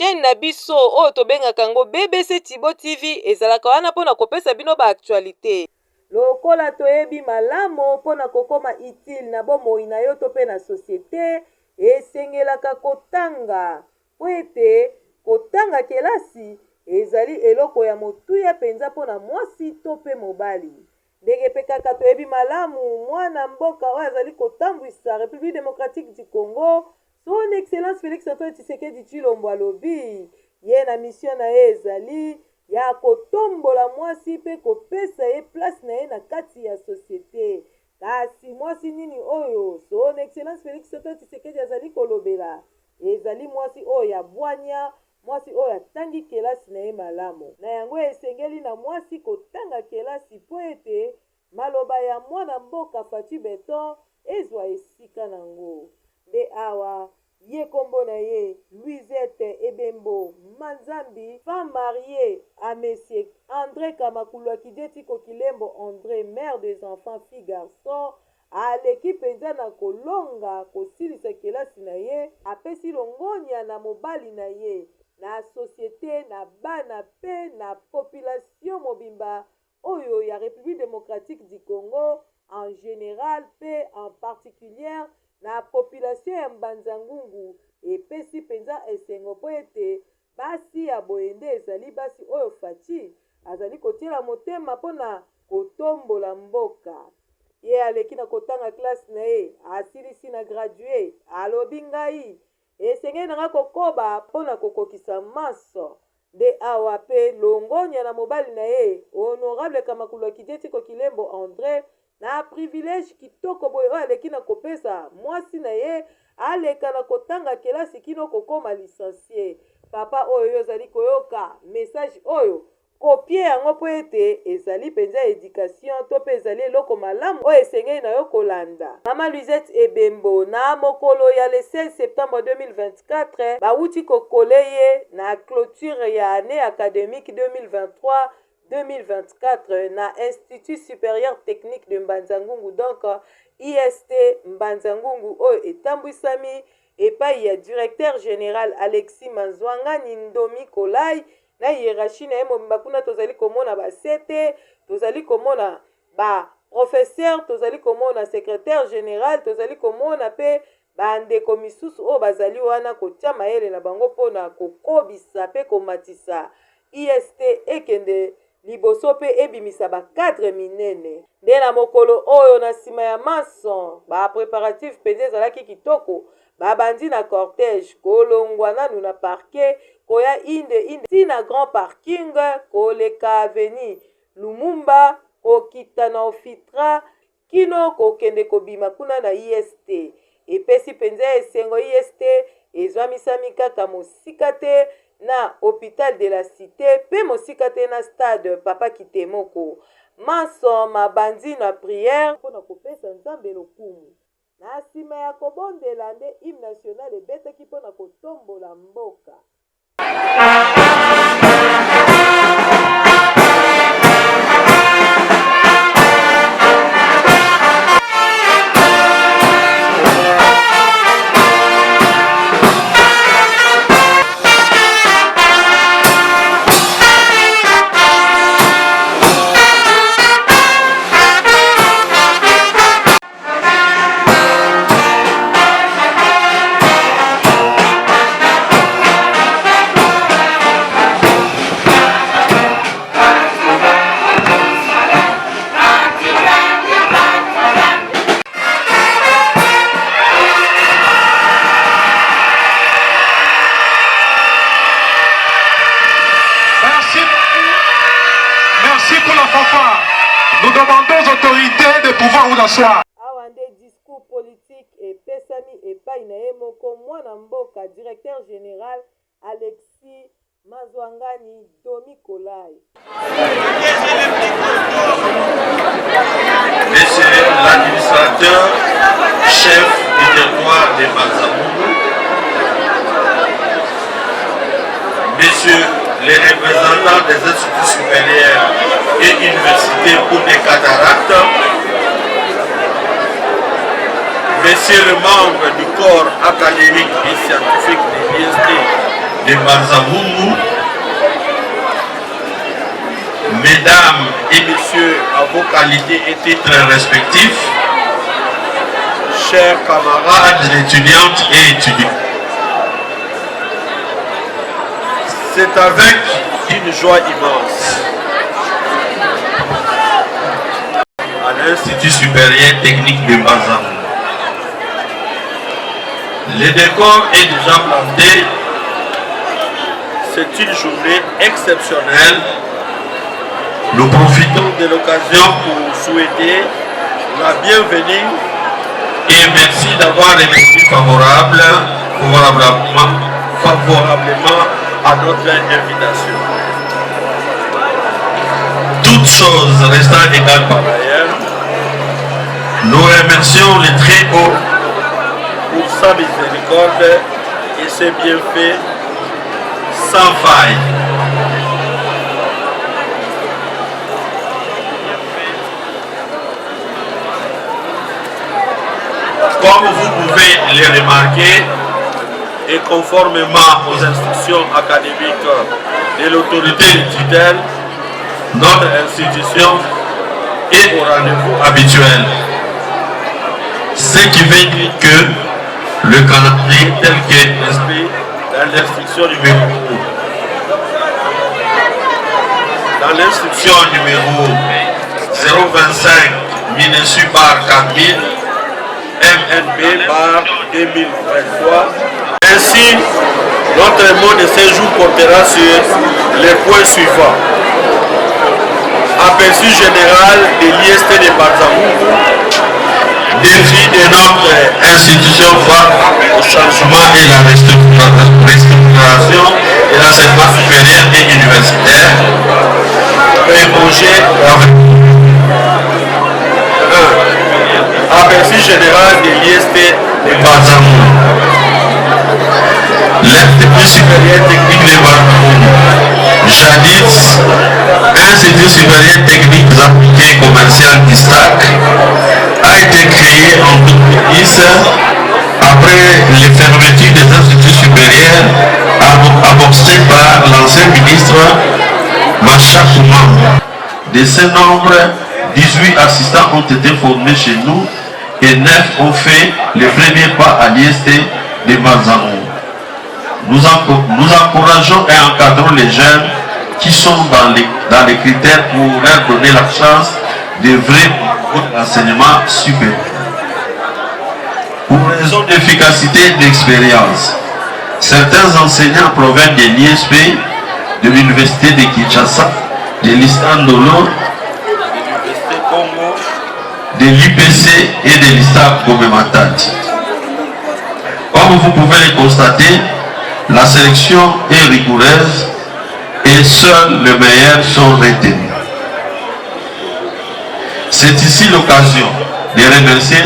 chaîne na biso oyo tobengaka yango BBC Tibo TV ezalaka wana mpona kopesa bino ba actualité. Lokola toyebi malamu mpona kokoma utile na bomoi na yo to pe na société esengelaka kotanga po ete kotanga kelasi ezali eloko ya motuya penza mpona mwasi to pe mobali. Ndenge pe kaka toyebi malamu mwana mboka oyo azali kotambwisa République démocratique du Congo son excellence Félix Antoine Tshisekedi Tshilombo alobi ye na mission na ye ezali ya kotombola mwasi pe kopesa ye place na ye na kati ya société. Kasi mwasi nini oyo son excellence Félix Antoine Tshisekedi azali kolobela ezali mwasi oyo ya bwanya, mwasi oyo atangi kelasi na ye malamu. Na yango esengeli na mwasi kotanga kelasi po ete maloba ya mwana mboka Fatou Beton ezwa esika nango. Nde awa ye kombo na ye Louisette Ebembo Manzambi, femme mariée à monsieur André Kamakulu Akideti Kokilembo André, mère des enfants filles garçons, à l'équipe na kolonga kosilisa kelasi na ye apesi longonya na mobali na ye na société na bana pe na population mobimba oyo ya République démocratique du Congo en général pe en particulier na population ya Mbanza-Ngungu epesi penza esengo po ete basi ya boyende ezali basi oyo Fachi azali kotiela motema mpona kotombola mboka. Ye aleki na kotanga klase na ye asilisi na gradue alobi ngai esengeli nanga kokoba mpona kokokisa maso. Nde awa pe longonya na mobali na ye honorable Kamakulu Akideti Kokilembo André na privilège kitoko boye oyo aleki na kopesa mwasi na ye aleka na kotanga kelasi kino kokoma licencié. Papa oyo ozali koyoka message oyo kopie yango po ete ezali penza éducation to pe ezali eloko malamu oyo esengeli na yo kolanda. Mama Louisette Ebembo na mokolo ya le 16 septembre 2024 bauti kokole ye na clôture ya année académique 2023-2024 na Institut supérieur technique de Mbanza-Ngungu, donc IST Mbanza-Ngungu oyo etambwisami epai ya directeur général Alexis Manzwanga Nindomi Kolai na hiérarchie na ye mobimba kuna tozali komona basete, tozali komona ba professeur, tozali komona secrétaire général, tozali komona pe bandeko misusu oyo bazali wana kotia mayele na bango mpona kokobisa pe komatisa IST ekende liboso pe ebimisa bakadre minene. Nde na mokolo oyo na nsima ya mason bapréparatif penza ezalaki kitoko babandi na cortège kolongwa nanu na parquet koya inde tina grand parking koleka aveni Lumumba kokita na Ofitra kino kokende kobima kuna na IST. Epesi penza esengo IST ezwamisami kaka mosika te na hôpital de la cité pe mosika te na stade Papa Kitemoko. Maso mabandi na prière mpona kopesa Nzambe lokumu. Na nsima ya kobondela nde hymne national ebetaki mpona kotombola mboka. Nous demandons aux autorités de pouvoir vous asseoir. Awa nde discours politique epesami epai na ye moko mwana mboka directeur général Alexis Mazwangani Domi Kolai. Monsieur l'administrateur chef du territoire de Mbanza-Ngungu, Messieurs les représentants des instituts supérieurs et universités pour les cataractes, Messieurs les membres du corps académique et scientifique de l'IST de de Banzamounou, mesdames et messieurs, à vos qualités et titres respectifs, chers camarades étudiantes et étudiants, c'est avec une joie immense à l'Institut supérieur technique de Banzamounou. Le décor est déjà planté. C'est une journée exceptionnelle. Nous profitons de l'occasion pour souhaiter la bienvenue et merci d'avoir répondu favorablement à notre invitation. Toutes choses restant égales par ailleurs, nous remercions le très haut pour sa miséricorde et ses bienfaits sans faille. Comme vous pouvez le remarquer, et conformément aux instructions académiques de l'autorité de tutelle, notre institution est au rendez-vous habituel. Ce qui veut dire que le calendrier tel qu'est inscrit dans l'instruction numéro 025 Minesu par 4000 MNB par 2023. Ainsi, notre mot de séjour portera sur les points suivants. Aperçu général de l'IST de Banzamounou, défi de notre institution face au changement et la restructuration de l'enseignement supérieur et universitaire. Un projet aperçu général de l'IST de Banzamounou. L'Institut supérieur technique de Banzamounou, jadis Institut supérieur technique appliqué commercial d'ISTAC, a été créé en 2010 après les fermetures des instituts supérieurs amorcées par l'ancien ministre Macha Koumam. De ce nombre, 18 assistants ont été formés chez nous et 9 ont fait le premier pas à l'IST de Banzamounou. Nous encourageons et encadrons les jeunes qui sont dans les critères pour leur donner la chance d'œuvrer pour l'enseignement supérieur. Pour raison d'efficacité et d'expérience, certains enseignants proviennent de l'ISP, de l'Université de Kinshasa, de l'Istandolo, de l'IPC et de l'ISTAC Gomé-Matadi. Comme vous pouvez le constater, la sélection est rigoureuse et seuls les meilleurs sont retenus. C'est ici l'occasion de remercier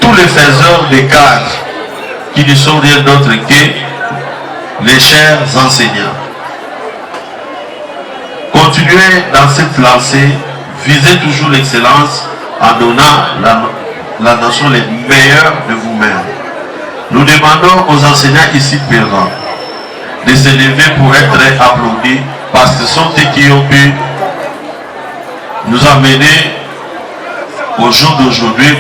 tous les faiseurs de cadres qui ne sont rien d'autre que les chers enseignants. Continuez dans cette lancée, visez toujours l'excellence en donnant la nation les meilleurs de vous-même. Nous demandons aux enseignants ici présents de se lever pour être applaudis parce que ce sont eux qui ont pu nous amener au jour d'aujourd'hui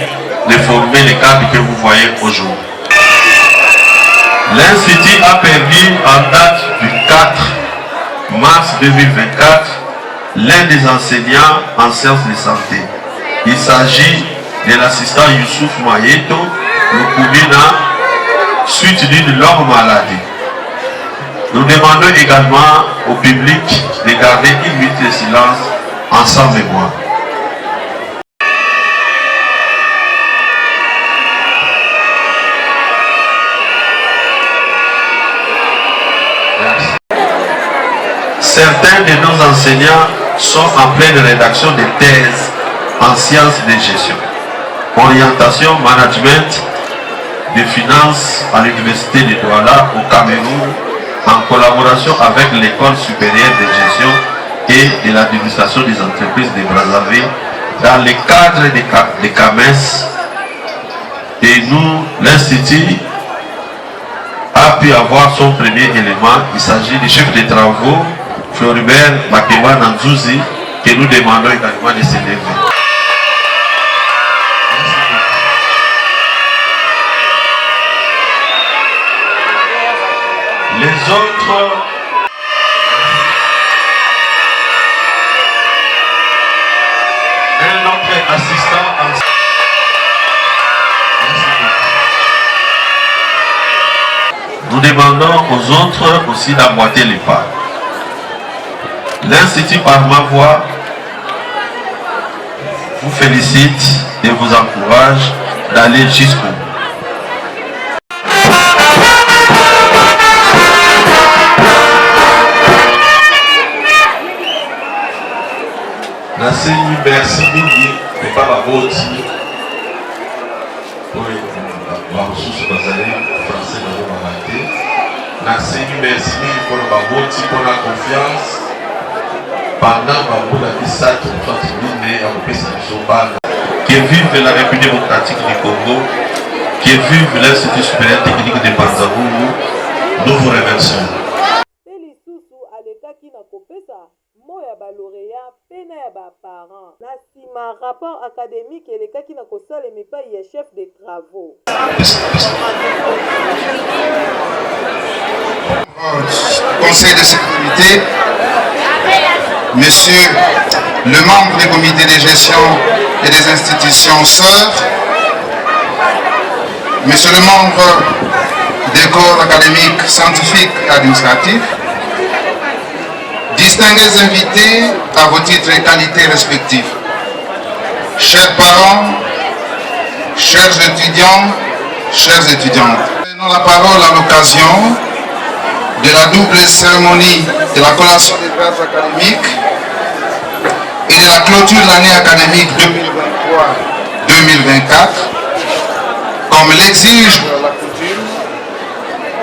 de former les cadres que vous voyez aujourd'hui. L'Institut a perdu en date du 4 mars 2024 l'un des enseignants en sciences de santé. Il s'agit de l'assistant Youssouf Mayeto, le Koubina, suite d'une longue maladie. Nous demandons également au public de garder une minute de silence en sa mémoire. Certains de nos enseignants sont en pleine rédaction de thèses en sciences de gestion, orientation, management, de finances à l'université de Douala au Cameroun, en collaboration avec l'école supérieure de gestion et de l'administration des entreprises de Brazzaville dans le cadre de CAMES. Et nous, l'Institut a a pu avoir son premier élément. Il s'agit du chef des travaux, Floribert Makewa Nanzouzi, que nous demandons également de s'élever. Les autres... Un autre assistant en... Nous demandons aux autres aussi d'emboîter les pas. L'Institut par ma voix vous félicite et vous encourage d'aller jusqu'au bout. Merci Midi, mais pas la vôtre. Français merci pour la vôtre, pour la confiance. Pendant que vive la République démocratique du Congo, que vive l'Institut supérieur technique de Panzaboulou, nous vous remercions. Moya ba lauréat pena ya ba parents na sima rapport académique elekaki na kosala mipai ya chef de travaux. Conseil de sécurité, Monsieur le membre du comité de gestion et des institutions sœurs, Monsieur le membre des corps académiques, scientifiques et administratifs, distingués invités à vos titres et qualités respectifs, chers parents, chers étudiants, chères étudiantes. Prenons la parole à l'occasion de la double cérémonie de la collation des grades académiques et de la clôture de l'année académique 2023-2024, comme l'exige la coutume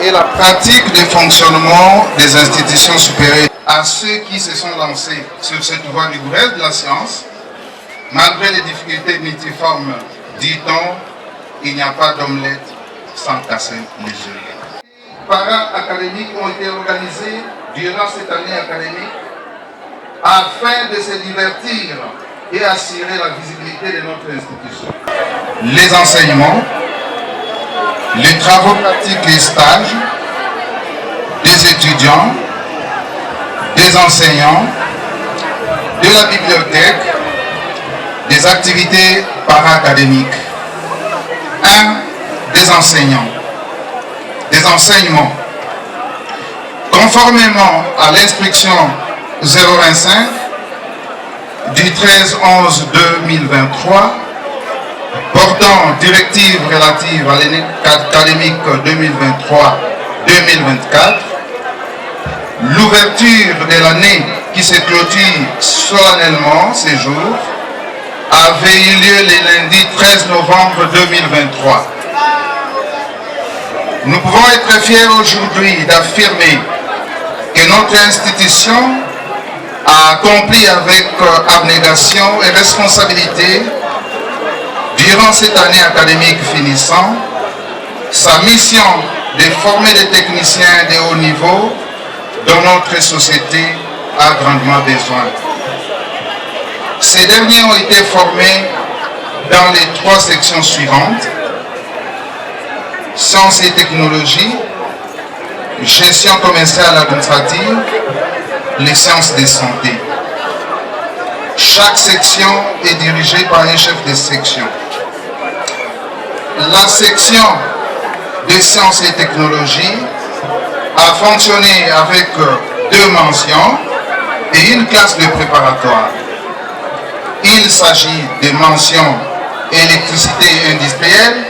et la pratique de fonctionnement des institutions supérieures. À ceux qui se sont lancés sur cette voie rigoureuse de la science, malgré les difficultés multiformes, dit-on, il n'y a pas d'omelette sans casser les œufs. Les para-académiques ont été organisés durant cette année académique afin de se divertir et assurer la visibilité de notre institution. Les enseignements, les travaux pratiques et stages des étudiants, des enseignants, de la bibliothèque, des activités para-académiques. 1. Des enseignants. Des enseignements. Conformément à l'instruction 025 du 13/11/2023 portant directive relative à l'année académique 2023-2024, l'ouverture de l'année qui se clôture solennellement ces jours avait eu lieu le lundi 13 novembre 2023. Nous pouvons être fiers aujourd'hui d'affirmer que notre institution a accompli avec abnégation et responsabilité durant cette année académique finissant sa mission de former des techniciens de haut niveau dont notre société a grandement besoin. Ces derniers ont été formés dans les 3 sections suivantes: sciences et technologies, gestion commerciale administrative, les sciences de santé. Chaque section est dirigée par un chef de section. La section de sciences et technologies a fonctionné avec 2 mentions et une classe de préparatoire. Il s'agit des mentions électricité industrielle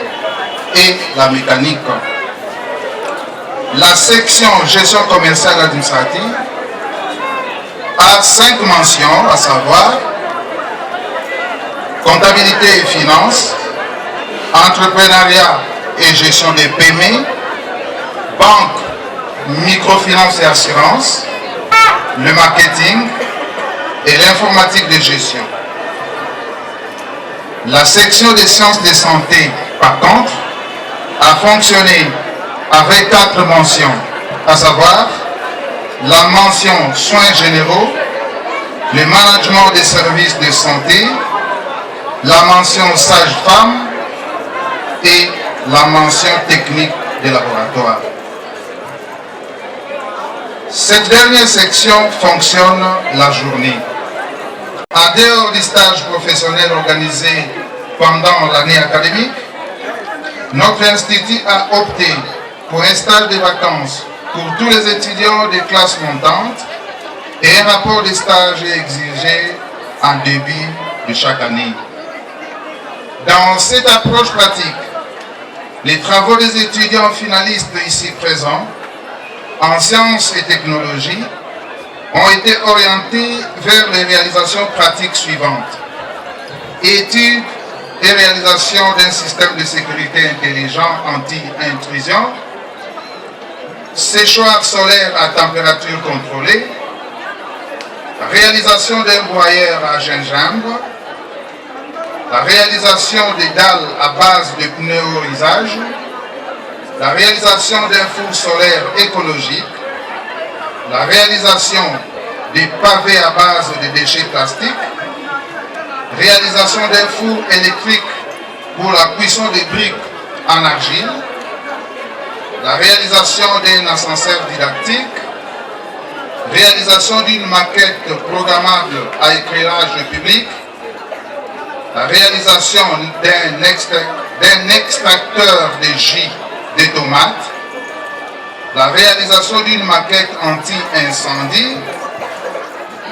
et la mécanique. La section gestion commerciale administrative a 5 mentions, à savoir comptabilité et finances, entrepreneuriat et gestion des PME, banque, microfinance et assurance, le marketing et l'informatique de gestion. La section des sciences de santé, par contre, a fonctionné avec 4 mentions, à savoir la mention soins généraux, le management des services de santé, la mention sage-femme et la mention technique des laboratoires. Cette dernière section fonctionne la journée. En dehors des stages professionnels organisés pendant l'année académique, notre institut a opté pour un stage de vacances pour tous les étudiants des classes montantes et un rapport de stage est exigé en début de chaque année. Dans cette approche pratique, les travaux des étudiants finalistes ici présents en sciences et technologies ont été orientés vers les réalisations pratiques suivantes. Études et réalisation d'un système de sécurité intelligent anti-intrusion, séchoir solaire à température contrôlée, réalisation d'un broyeur à gingembre, la réalisation des dalles à base de pneurisage, la réalisation d'un four solaire écologique, la réalisation des pavés à base de déchets plastiques, réalisation d'un four électrique pour la cuisson des briques en argile, la réalisation d'un ascenseur didactique, réalisation d'une maquette programmable à éclairage public, la réalisation d'un extracteur de jus de tomates, la réalisation d'une maquette anti-incendie,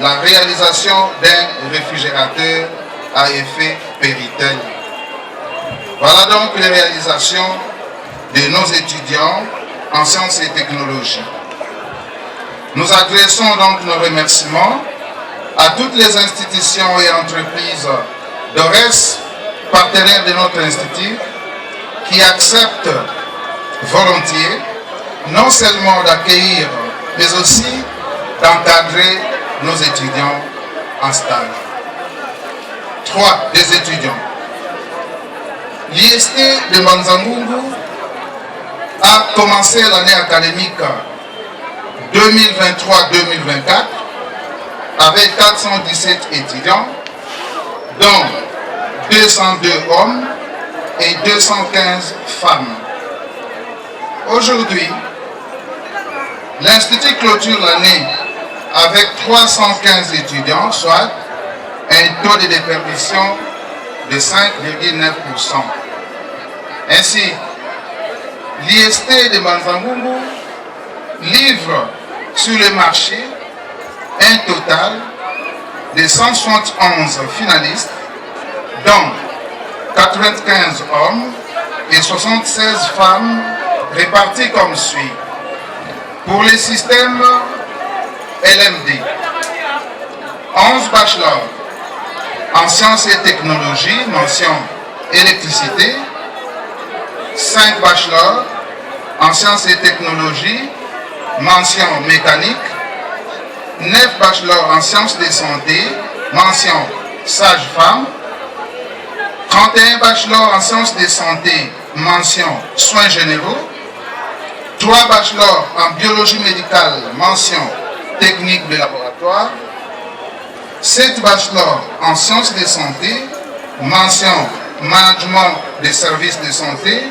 la réalisation d'un réfrigérateur à effet Péritel. Voilà donc les réalisations de nos étudiants en sciences et technologies. Nous adressons donc nos remerciements à toutes les institutions et entreprises d'ORES, partenaires de notre institut, qui acceptent volontiers non seulement d'accueillir, mais aussi d'encadrer nos étudiants en stage. 3 des étudiants. L'IST de Manzangungu a commencé l'année académique 2023-2024 avec 417 étudiants, dont 202 hommes et 215 femmes. Aujourd'hui, l'Institut clôture l'année avec 315 étudiants, soit un taux de déperdition de 5,9%. Ainsi, l'IST de Manzangungu livre sur le marché un total de 171 finalistes, dont 95 hommes et 76 femmes répartis comme suit. Pour les systèmes LMD, 11 bachelors en sciences et technologies, mention électricité, 5 bachelors en sciences et technologies, mention mécanique, 9 bachelors en sciences de santé, mention sage-femme, 31 bachelors en sciences de santé, mention soins généraux, 3 bachelors en biologie médicale, mention technique de laboratoire, 7 bachelors en sciences de santé, mention management des services de santé,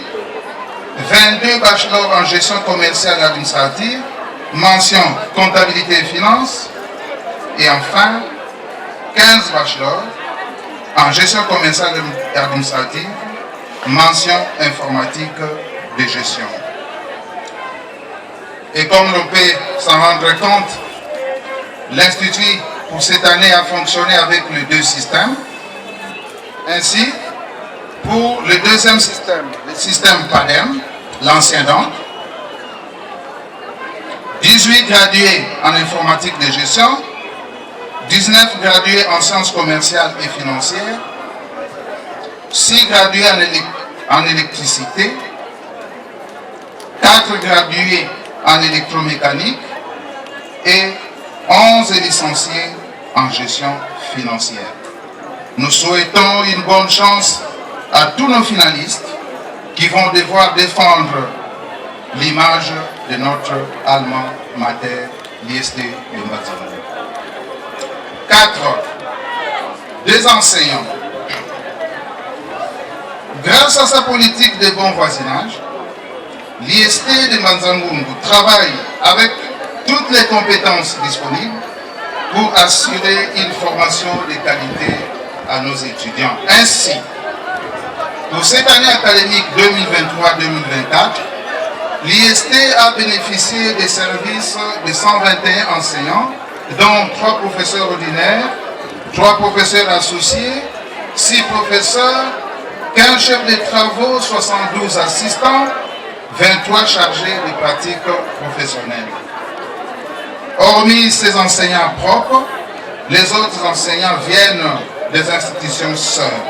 22 bachelors en gestion commerciale et administrative, mention comptabilité et finances, et enfin 15 bachelors en gestion commerciale et administrative, mention informatique de gestion. Et comme l'on peut s'en rendre compte, l'Institut pour cette année a fonctionné avec les 2 systèmes. Ainsi, pour le deuxième système, le système PADEM, l'ancien donc, 18 gradués en informatique de gestion, 19 gradués en sciences commerciales et financières, 6 gradués en électricité, 4 gradués en électromécanique et 11 licenciés en gestion financière. Nous souhaitons une bonne chance à tous nos finalistes qui vont devoir défendre l'image de notre allemand mater, l'IST de Mbanzangoun. 4. Des enseignants. Grâce à sa politique de bon voisinage, l'IST de Mbanzangoun travaille avec toutes les compétences disponibles pour assurer une formation de qualité à nos étudiants. Ainsi, pour cette année académique 2023-2024, l'IST a bénéficié des services de 121 enseignants, dont 3 professeurs ordinaires, 3 professeurs associés, 6 professeurs, 15 chefs de travaux, 72 assistants, 23 chargés de pratiques professionnelles. Hormis ces enseignants propres, les autres enseignants viennent des institutions sœurs.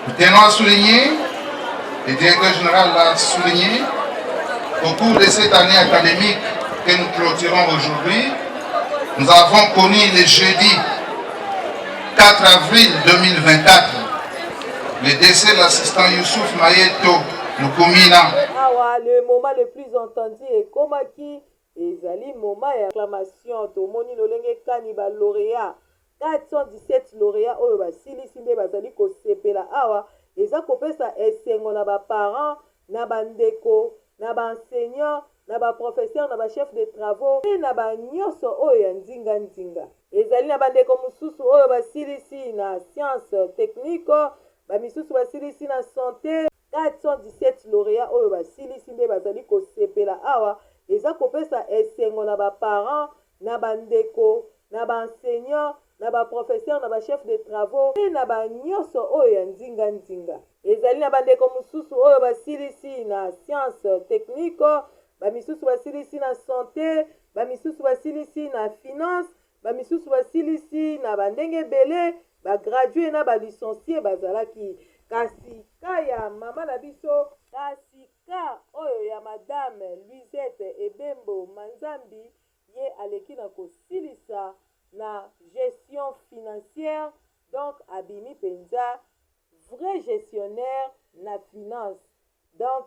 Nous tenons à souligner, le directeur général l'a souligné, au cours de cette année académique que nous clôturons aujourd'hui, nous avons connu le jeudi 4 avril 2024 le décès de l'assistant Youssouf Mayeto Lukumina. Le moment le plus entendu est Komaki, ezali moment ya acclamation tomoni lolenge kani ba lauréat 417 lauréats oyo basilisi nde bazali kosepela awa eza kopesa esengo na ba parents na bandeko na ba enseignants na ba professeurs na ba chef de travaux pe na ba nyonso oyo ya nzinga ezali na bandeko mosusu oyo basilisi na science technique ba misusu basilisi na santé 417 lauréats oyo basilisi nde bazali kosepela awa eza kopesa esengo na ba parents na bandeko na ba enseignants na ba professeurs na ba chef de travaux pe na ba nyonso oyo ya nzinga ezali na bandeko mosusu oyo basilisi na science technique ba misusu basilisi na santé ba misusu basilisi na finance ba misusu basilisi na bandenge ebele bagradué na balicencié bazalaki kasi ka ya mama na biso kasi ka oyo ya madame Luisette Ebembo Manzambi ye aleki na kosilisa na gestion financière donc abimi penza vrai gestionnaire na finance donc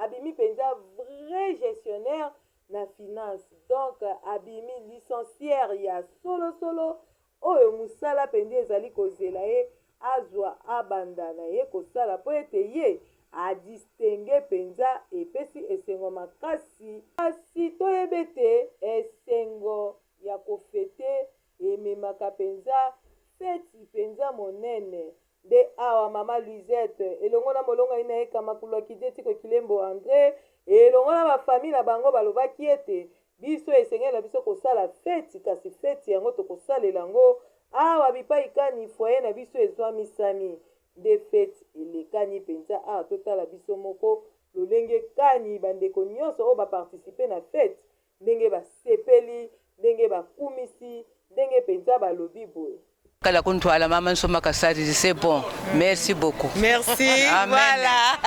abimi penza vrai gestionnaire na finance donc abimi licenciaire ya solo oyo musala pende ezali kozela ye azwa abanda na ye kosala po ete ye adistingue penza epesi esengo makasi kasi toyebe te esengo ya kofete ememaka penza feti penza monene nde awa mama Luisette elongo na molongo ina ye kamakulwaki deti kokilembo André elongo na bafamile na bango balobaki ete biso esengeli na biso kosala feti kasi feti yango tokosalela yango awa bipai kani foyer na biso ezwamisami nde feti elekani penza awa totala biso moko lolenge kani bandeko nyonso oyo baparticipe na feti ndenge basepeli ndenge bakumisi ndenge penza balobi boye Kala kuntwala mama nsoma kasari c'est bon. Merci beaucoup. Merci. Amen. Voilà.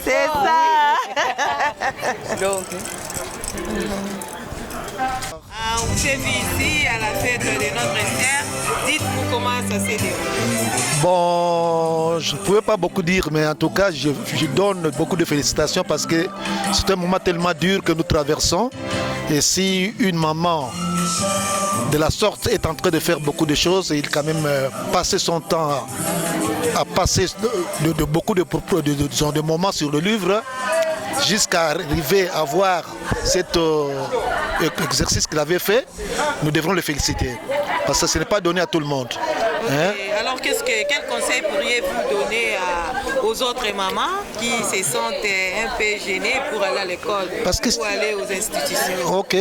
C'est ça. Donc on s'est vu ici à la fête de notre sœur. Dites-nous comment ça s'est déroulé. Bon, je ne pouvais pas beaucoup dire, mais en tout cas, je donne beaucoup de félicitations parce que c'est un moment tellement dur que nous traversons. Et si une maman de la sorte est en train de faire beaucoup de choses, il a quand même passé son temps à passer beaucoup de moments sur le livre jusqu'à arriver à voir cet exercice qu'il avait fait. Nous devrons le féliciter parce que ce n'est pas donné à tout le monde. Hein? Alors quel conseil pourriez-vous donner aux autres mamans qui se sentent un peu gênées pour aller à l'école ou aller aux institutions? Ok,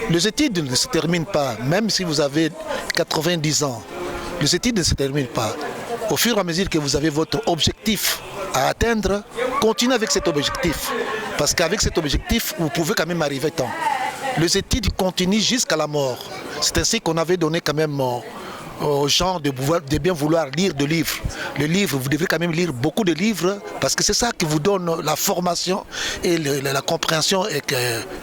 les études ne se terminent pas, même si vous avez 90 ans. Les études ne se terminent pas. Au fur et à mesure que vous avez votre objectif à atteindre, continuez avec cet objectif. Parce qu'avec cet objectif, vous pouvez quand même arriver temps. Les études continuent jusqu'à la mort. C'est ainsi qu'on avait donné quand même aux gens de bien vouloir lire des livres. Les livres, vous devez quand même lire beaucoup de livres parce que c'est ça qui vous donne la formation et la compréhension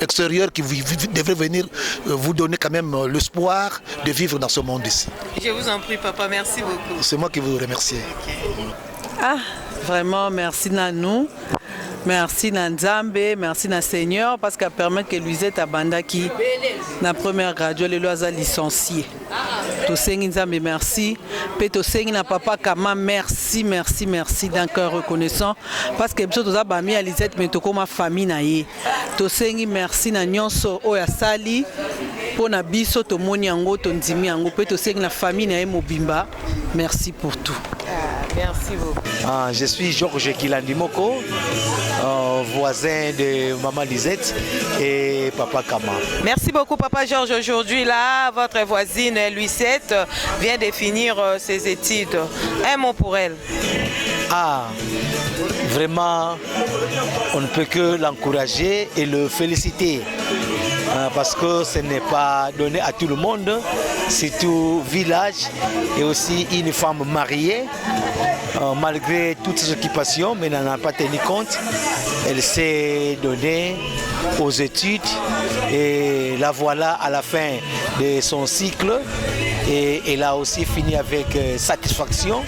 extérieure qui devrait venir vous donner quand même l'espoir de vivre dans ce monde ici. Je vous en prie, papa, merci beaucoup. C'est moi qui vous remercie. Okay. Ah, vraiment, merci à nous. Merci Nzambe, merci na Seigneur parce qu'elle permet que Luisette Abanda qui na première radio les lois a licencié. Tosengi Nzambe merci, pe tosengi na papa Kama merci d'un cœur reconnaissant parce que biso toza ba mi a Lisette mais tokoma famille na ye. Tosengi merci na nyonso oya sali pour na biso tomoni yango tondimi yango pe tosengi na famille na ye mobimba. Merci pour tout. Merci beaucoup. Je suis Georges Kilandimoko, voisin de Maman Lisette et Papa Kama. Merci beaucoup Papa Georges. Aujourd'hui là, votre voisine Luisette vient de finir ses études. Un mot pour elle. Vraiment, on ne peut que l'encourager et le féliciter. Parce que ce n'est pas donné à tout le monde, surtout village et aussi une femme mariée, malgré toutes ses occupations, mais n'en a pas tenu compte. Elle s'est donnée aux études et la voilà à la fin de son cycle et elle a aussi fini avec satisfaction.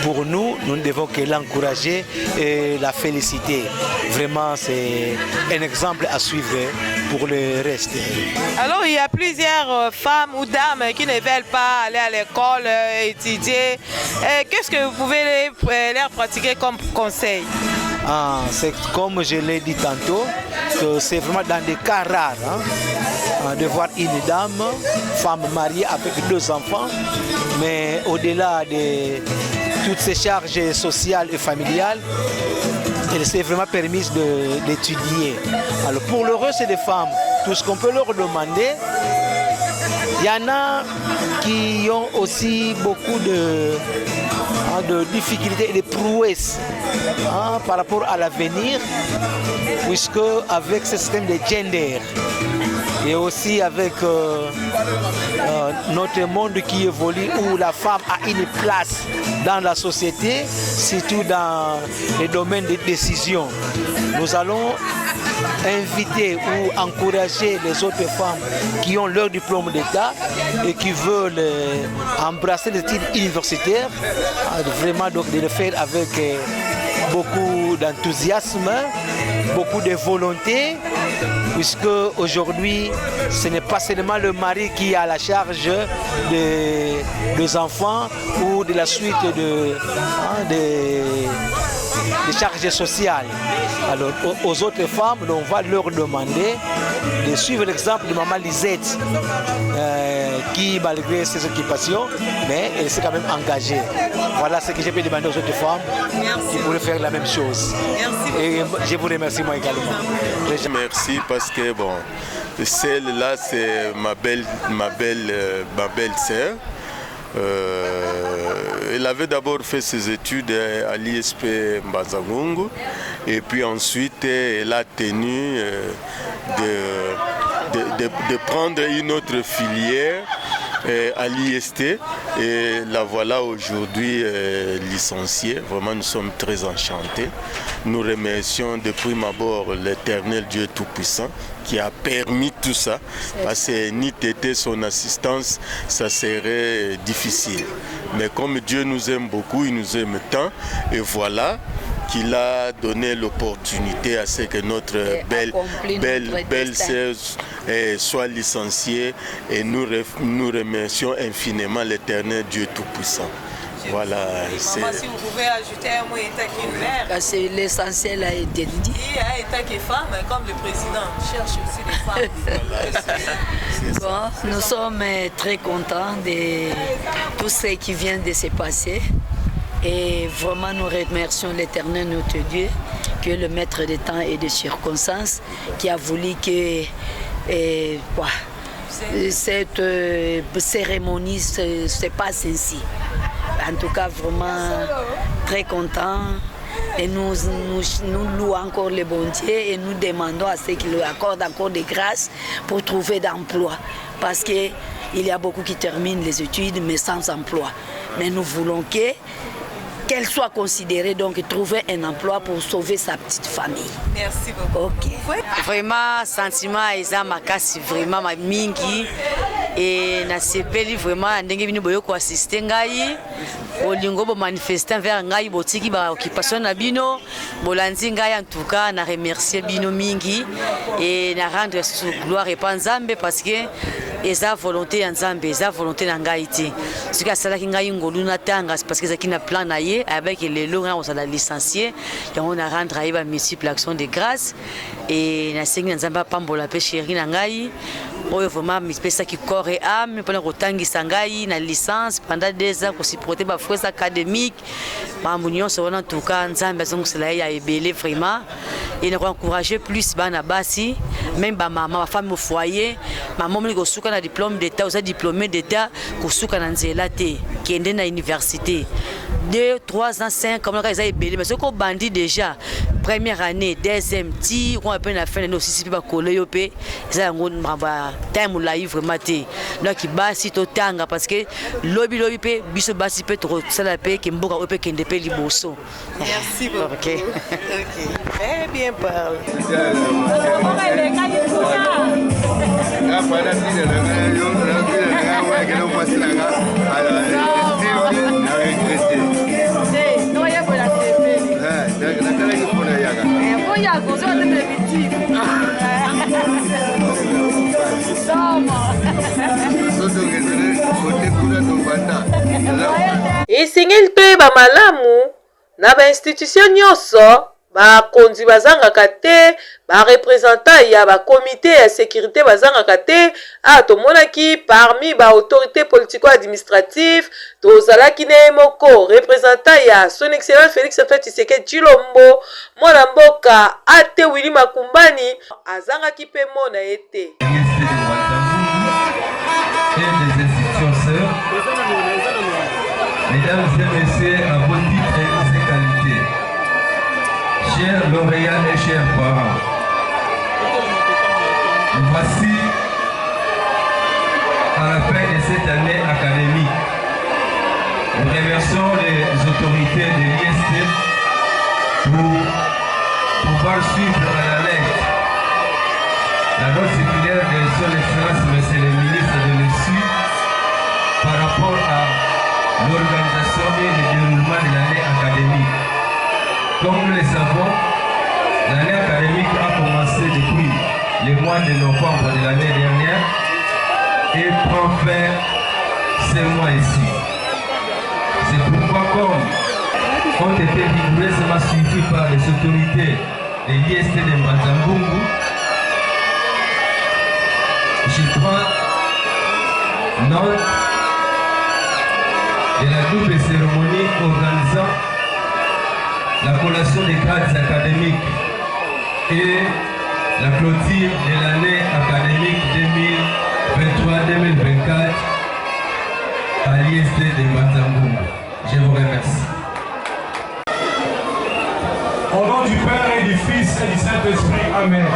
Pour nous, nous ne devons que l'encourager et la féliciter. Vraiment, c'est un exemple à suivre pour le reste. Alors, il y a plusieurs femmes ou dames qui ne veulent pas aller à l'école, étudier. Qu'est-ce que vous pouvez leur pratiquer comme conseil? C'est comme je l'ai dit tantôt, que c'est vraiment dans des cas rares de voir une dame, femme mariée avec 2 enfants, mais au-delà de toutes ces charges sociales et familiales, elle s'est vraiment permise d'étudier. Alors pour le reste des femmes, tout ce qu'on peut leur demander, il y en a qui ont aussi beaucoup de difficultés et de prouesses par rapport à l'avenir, puisque avec ce système de gender, et aussi avec notre monde qui évolue où la femme a une place dans la société, surtout dans les domaines de décision. Nous allons inviter ou encourager les autres femmes qui ont leur diplôme d'État et qui veulent embrasser les études universitaires, vraiment donc de le faire avec beaucoup d'enthousiasme, beaucoup de volonté, puisque aujourd'hui ce n'est pas seulement le mari qui a la charge des enfants ou de la suite des charges sociales. Alors aux autres femmes, on va leur demander de suivre l'exemple de Maman Lisette qui, malgré ses occupations, mais elle s'est quand même engagée. Voilà ce que je peux demander aux autres femmes qui pourraient faire la même chose. Merci. Et je vous remercie moi également. Merci parce que bon, celle-là c'est ma belle-sœur. Elle avait d'abord fait ses études à l'ISP Mbanzagungu et puis ensuite elle a tenu de prendre une autre filière à l'IST et la voilà aujourd'hui licenciée. Vraiment nous sommes très enchantés. Nous remercions de prime abord l'Éternel Dieu Tout-Puissant qui a permis tout ça, parce que ni t'était son assistance, ça serait difficile. Mais comme Dieu nous aime beaucoup, il nous aime tant, et qu'il a donné l'opportunité à ce que notre belle sœur soit licenciée, et nous remercions infiniment l'Éternel Dieu Tout-Puissant. Voilà. Maman, si vous pouvez ajouter un mot, état qui est mère. Parce que l'essentiel a été dit. Et un état qui est femme, comme le président cherche aussi les femmes. Bon, nous sommes très contents de tout ce qui vient de se passer. Et vraiment, nous remercions l'Éternel, notre Dieu, qui est le maître des temps et des circonstances, qui a voulu que cette cérémonie se passe ainsi. En tout cas, vraiment très content. Et nous louons encore le bon Dieu et nous demandons à ceux qui lui accordent encore des grâces pour trouver d'emploi. Parce qu'il y a beaucoup qui terminent les études mais sans emploi. Mais nous voulons qu'elle soit considérée, donc trouver un emploi pour sauver sa petite famille. Merci beaucoup. Okay. Vraiment, sentiment Eza Makasi, vraiment mingi. et nasepeli vraiment ndenge bino boyo ko assister ngai bolingo bo manifester vers ngai botiki ba occupation na bino bolandi ngai en tout cas na remercier bino mingi et na rendre sous gloire et pas Nzambe parce que eza volonté ya Nzambe eza volonté na ngai te ce que sala ki ngai ngolu na tanga parce que zaki na plan na ye avec les lots on sala licencié et on a rendre aiba multiple action de grâce et na sengi Nzambe pambola pe chéri na ngai oyo vraiment mi pesa ki corps et âme pendant kotangisa ngai na licence pendant 2 ans pour supporter ba frais académiques ba munion so en tout cas Nzambe azongo cela ya ebele vraiment et nous encourager plus bana basi même ba maman ba femme au foyer maman moni ko suka na diplôme d'état ou diplômé d'état ko suka na nzela te kende na université 2, 3 ans, 5 comme ça ils ebele mais ce qu'on bandit déjà première année deuxième ti on appelle la fin de nos six pas coller yo pe ça ngon ba time live vraiment te donc basi to tanga parce que lobby pe biso basi pe to sala pe ki mboka o pe kende pe liboso. Merci beaucoup. OK. Très bien parlé. esengeli toyeba malamu na bainstitution nyonso bakonzi bazangaka te barepresentant ya bakomite ya sécurité bazangaka te tomonaki parmi baautorité politico-administrative tozalaki na ye moko représentant ya son excellence Félix Antoine Tshisekedi Tshilombo mwana mboka ate Willy Makumbani azangaki pe mona ye te. Mesdames et messieurs, à vos titres et qualités, chers lauréats et chers parents, voici à la fin de cette année académique. Nous remercions les autorités de l'IST pour pouvoir suivre à la lettre la note circulaire de son excellence, monsieur le ministre de l'ESU, par rapport à l'organisation et le déroulement de l'année académique. Comme nous le savons, l'année académique a commencé depuis le mois de novembre de l'année dernière et prend fin ce mois ici. C'est pourquoi comme ont été rigoureusement suivis par les autorités de l'IST de Mbanza-Ngungu, je prends note de la double cérémonie organisant la collation des grades académiques et la clôture de l'année académique 2023-2024 à l'IST de Mbanza-Ngungu. Je vous remercie. Au nom du Père et du Fils et du Saint-Esprit, Amen.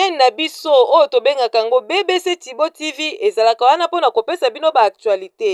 chaîne na biso oyo tobengaka yango BBC Tibo TV ezalaka wana mpona kopesa bino ba actualité.